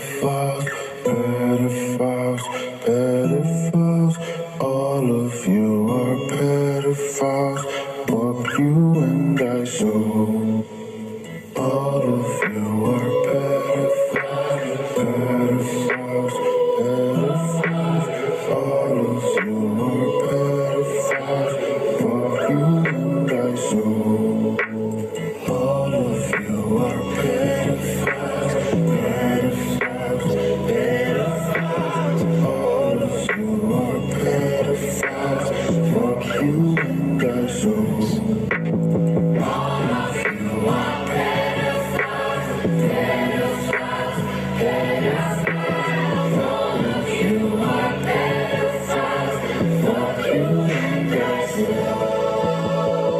pedophiles, pedophiles, pedophiles. All of you are pedophiles, but you and I so. All of you are pedophiles, pedophiles, pedophiles. All of you are pedophiles, but you and I so. All of you are pedophiles, pedophiles, pedophiles. All of you are pedophiles, but you and I so. All of you are pedophiles, pedophiles, pedophiles. All of you are pedophiles, but you and I so.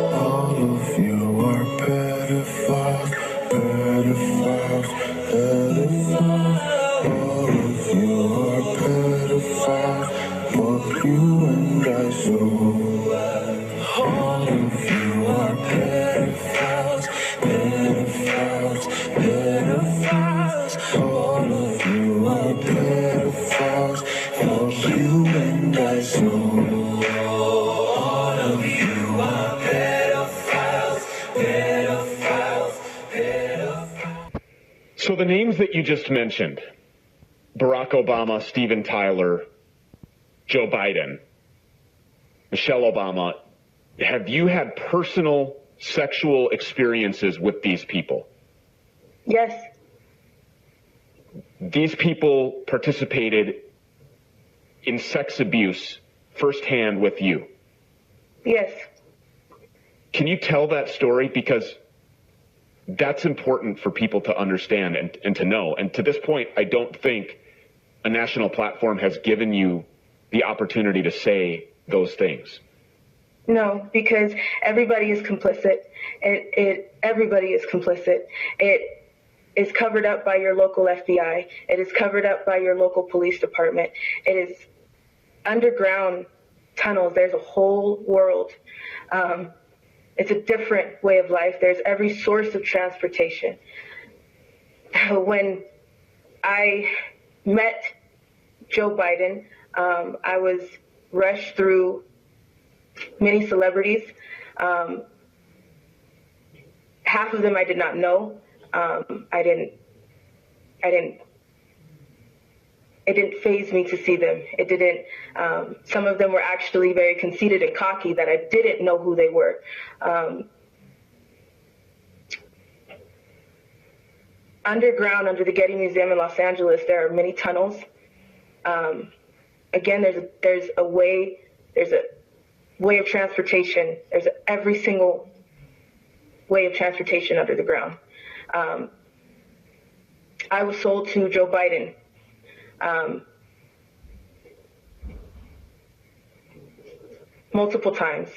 All of you are pedophiles, pedophiles, pedophiles. All of you are pedophiles, but you and I so. All of you are pedophiles, pedophiles, pedophiles. All of you are pedophiles, but you and I so. All of you are pedophiles, pedophiles, pedophiles. So the names that you just mentioned, Barack Obama, Steven Tyler, Joe Biden, Michelle Obama, have you had personal sexual experiences with these people? Yes. These people participated in sex abuse firsthand with you. Yes. Can you tell that story? Because that's important for people to understand and to know. And to this point, I don't think a national platform has given you the opportunity to say those things. No, because everybody is complicit. Everybody is complicit. It is covered up by your local FBI. It is covered up by your local police department. It is underground tunnels. There's a whole world. It's a different way of life. There's every source of transportation. When I met Joe Biden, I was rushed through many celebrities. Half of them I did not know. It didn't faze me to see them. It didn't. Some of them were actually very conceited and cocky that I didn't know who they were. Underground, under the Getty Museum in Los Angeles, there are many tunnels. Again, there's a way of transportation. There's every single way of transportation under the ground. I was sold to Joe Biden. Multiple times.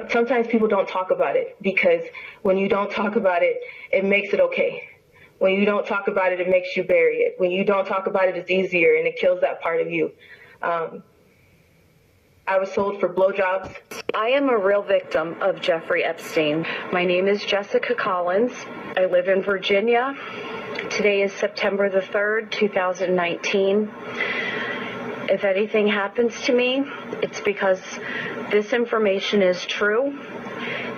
Sometimes people don't talk about it, because when you don't talk about it, it makes it okay. When you don't talk about it, it makes you bury it. When you don't talk about it, it's easier, and it kills that part of you. I was sold for blowjobs. I am a real victim of Jeffrey Epstein. My name is Jessica Collins. I live in Virginia. Today is September the 3rd, 2019. If anything happens to me, it's because this information is true,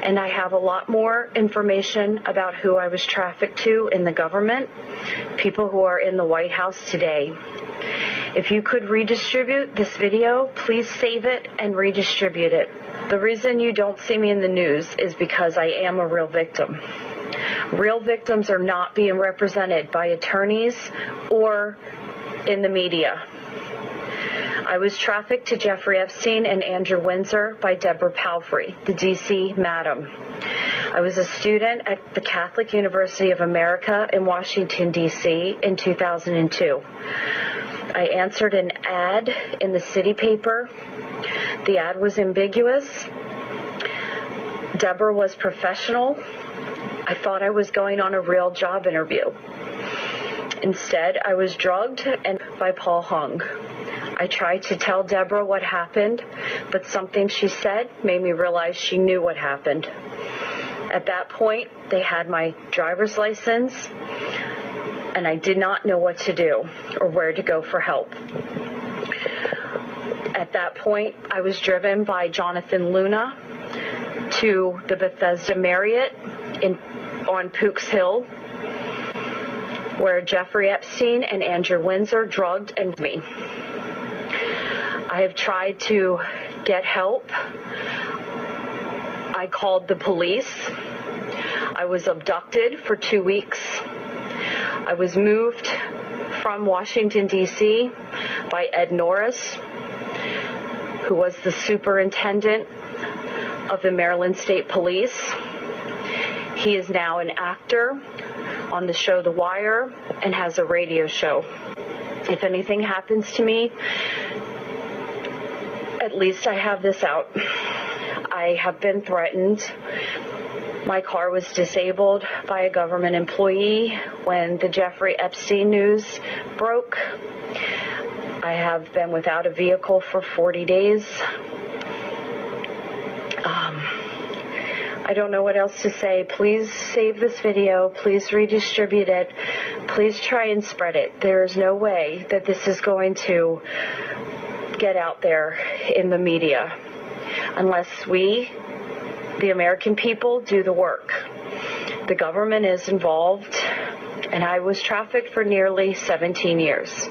and I have a lot more information about who I was trafficked to in the government, people who are in the White House today. If you could redistribute this video, please save it and redistribute it. The reason you don't see me in the news is because I am a real victim. Real victims are not being represented by attorneys or in the media. I was trafficked to Jeffrey Epstein and Andrew Windsor by Deborah Palfrey, the D.C. madam. I was a student at the Catholic University of America in Washington, D.C. in 2002. I answered an ad in the city paper. The ad was ambiguous. Deborah was professional. I thought I was going on a real job interview. Instead, I was drugged and by Paul Hung. I tried to tell Deborah what happened, but something she said made me realize she knew what happened. At that point, they had my driver's license, and I did not know what to do or where to go for help. At that point, I was driven by Jonathan Luna to the Bethesda Marriott on Pook's Hill, where Jeffrey Epstein and Andrew Windsor drugged and me. I have tried to get help. I called the police. I was abducted for 2 weeks. I was moved from Washington, D.C. by Ed Norris, who was the superintendent of the Maryland State Police. He is now an actor on the show The Wire and has a radio show. If anything happens to me, at least I have this out. I have been threatened. My car was disabled by a government employee when the Jeffrey Epstein news broke. I have been without a vehicle for 40 days. I don't know what else to say. Please save this video. Please redistribute it. Please try and spread it. There is no way that this is going to get out there in the media unless we, the American people, do the work. The government is involved, and I was trafficked for nearly 17 years.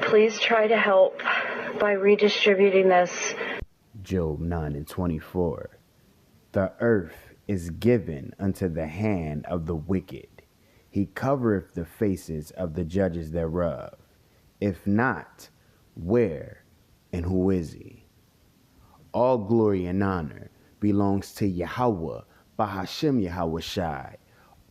Please try to help by redistributing this. Job 9:24. The earth is given unto the hand of the wicked. He covereth the faces of the judges thereof. If not, where and who is he? All glory and honor belongs to Yahweh, Bahashem Yahweh Shai.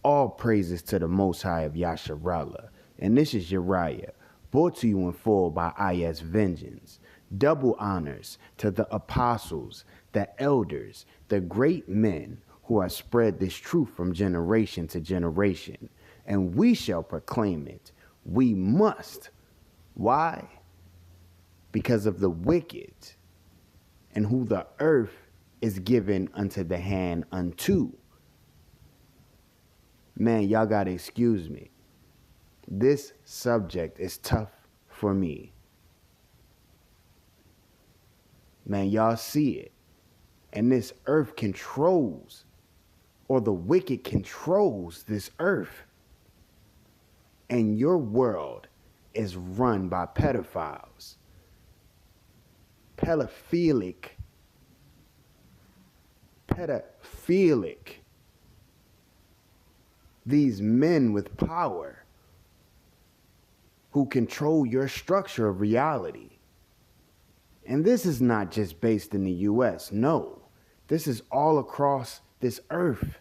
All praises to the Most High of Yasharallah. And this is Uriah, brought to you in full by IS Vengeance. Double honors to the apostles, the elders, the great men who have spread this truth from generation to generation. And we shall proclaim it. We must. Why? Because of the wicked, and who the earth is given unto the hand unto. Man, y'all gotta excuse me. This subject is tough for me. Man, y'all see it. And this earth controls, or the wicked controls this earth. And your world is run by pedophiles. Pedophilic. These men with power who control your structure of reality. And this is not just based in the U.S. No, this is all across this earth.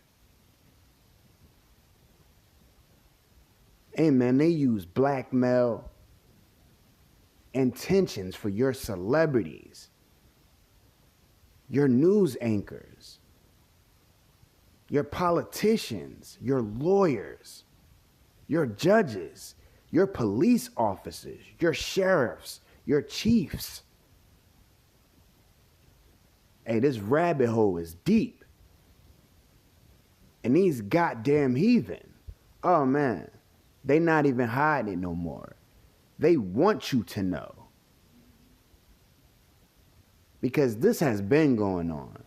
Hey man, they use blackmail and tensions for your celebrities, your news anchors, your politicians, your lawyers, your judges, your police officers, your sheriffs, your chiefs. Hey, this rabbit hole is deep. And these goddamn heathen, oh man, they not even hiding it no more. They want you to know. Because this has been going on.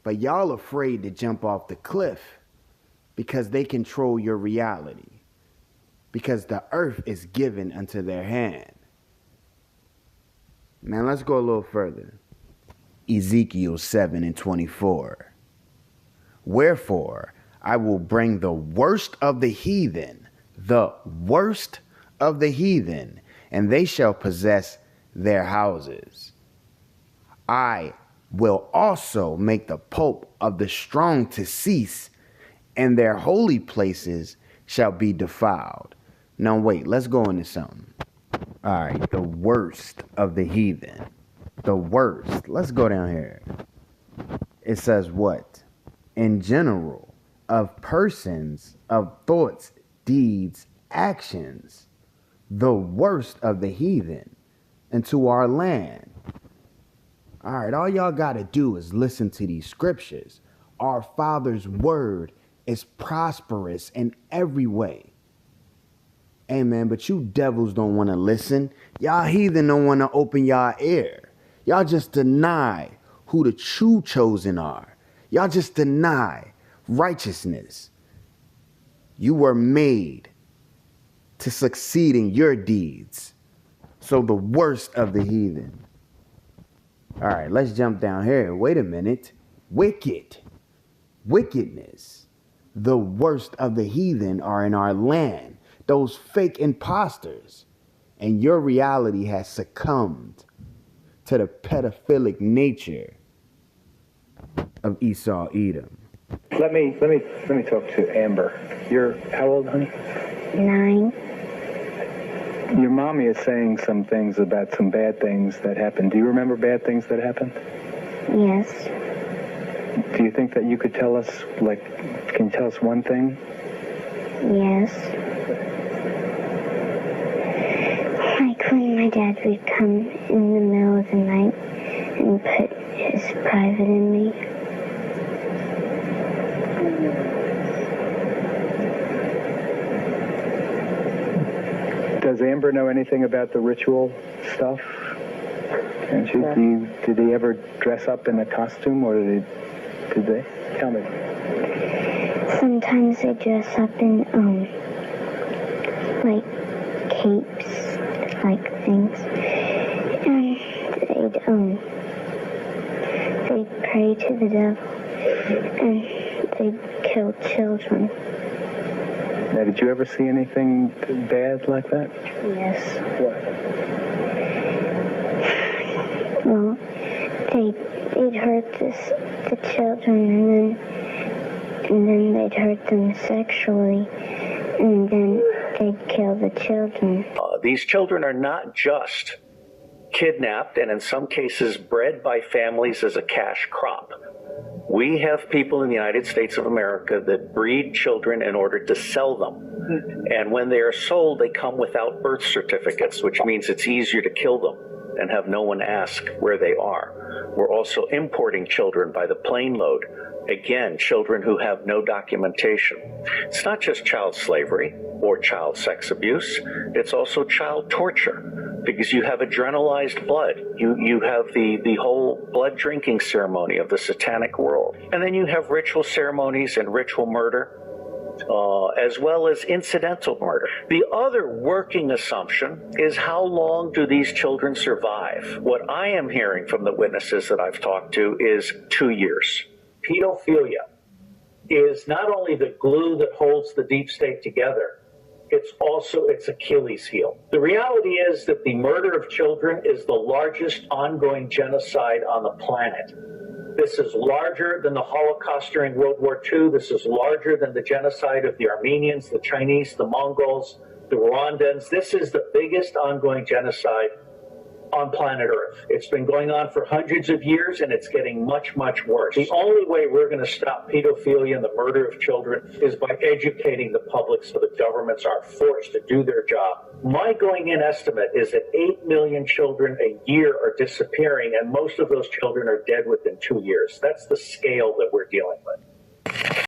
But y'all afraid to jump off the cliff because they control your reality. Because the earth is given unto their hand. Man, let's go a little further. Ezekiel 7:24. Wherefore I will bring the worst of the heathen, and they shall possess their houses. I will also make the pulp of the strong to cease, and their holy places shall be defiled. Now wait, let's go into something. All right, the worst of the heathen. The worst. Let's go down here. It says what? In general, of persons, of thoughts, deeds, actions, the worst of the heathen, into our land. All right, all y'all got to do is listen to these scriptures. Our Father's word is prosperous in every way. Amen. But you devils don't want to listen. Y'all heathen don't want to open y'all ear. Y'all just deny who the true chosen are. Y'all just deny righteousness. You were made to succeed in your deeds. So the worst of the heathen. All right, let's jump down here. Wait a minute. Wickedness. The worst of the heathen are in our land. Those fake imposters. And your reality has succumbed to the pedophilic nature of Esau Edom. Let me talk to Amber. You're how old, honey? 9. Your mommy is saying some things about some bad things that happened. Do you remember bad things that happened? Yes. Do you think that you could tell us, can you tell us one thing? Yes. Like when my dad would come in the middle of the night and put his private in me. Does Amber know anything about the ritual stuff? And did he ever dress up in a costume, or did they? Tell me. Sometimes they dress up in, like, capes, like things. And they'd pray to the devil. And they'd kill children. Now, did you ever see anything bad like that? Yes. What? Well, they'd hurt the children, and then they'd hurt them sexually, and then they'd kill the children. These children are not just kidnapped and in some cases bred by families as a cash crop. We have people in the United States of America that breed children in order to sell them. And when they are sold, they come without birth certificates, which means it's easier to kill them and have no one ask where they are. We're also importing children by the plane load. Again, children who have no documentation. It's not just child slavery or child sex abuse. It's also child torture, because you have adrenalized blood. You have the whole blood drinking ceremony of the satanic world. And then you have ritual ceremonies and ritual murder, as well as incidental murder. The other working assumption is, how long do these children survive? What I am hearing from the witnesses that I've talked to is 2 years. Pedophilia is not only the glue that holds the deep state together, it's also its Achilles heel. The reality is that the murder of children is the largest ongoing genocide on the planet. This is larger than the Holocaust during World War II. This is larger than the genocide of the Armenians, the Chinese, the Mongols, the Rwandans. This is the biggest ongoing genocide on planet Earth. It's been going on for hundreds of years, and it's getting much, much worse. The only way we're going to stop pedophilia and the murder of children is by educating the public so the governments are forced to do their job. My going-in estimate is that 8 million children a year are disappearing, and most of those children are dead within 2 years. That's the scale that we're dealing with.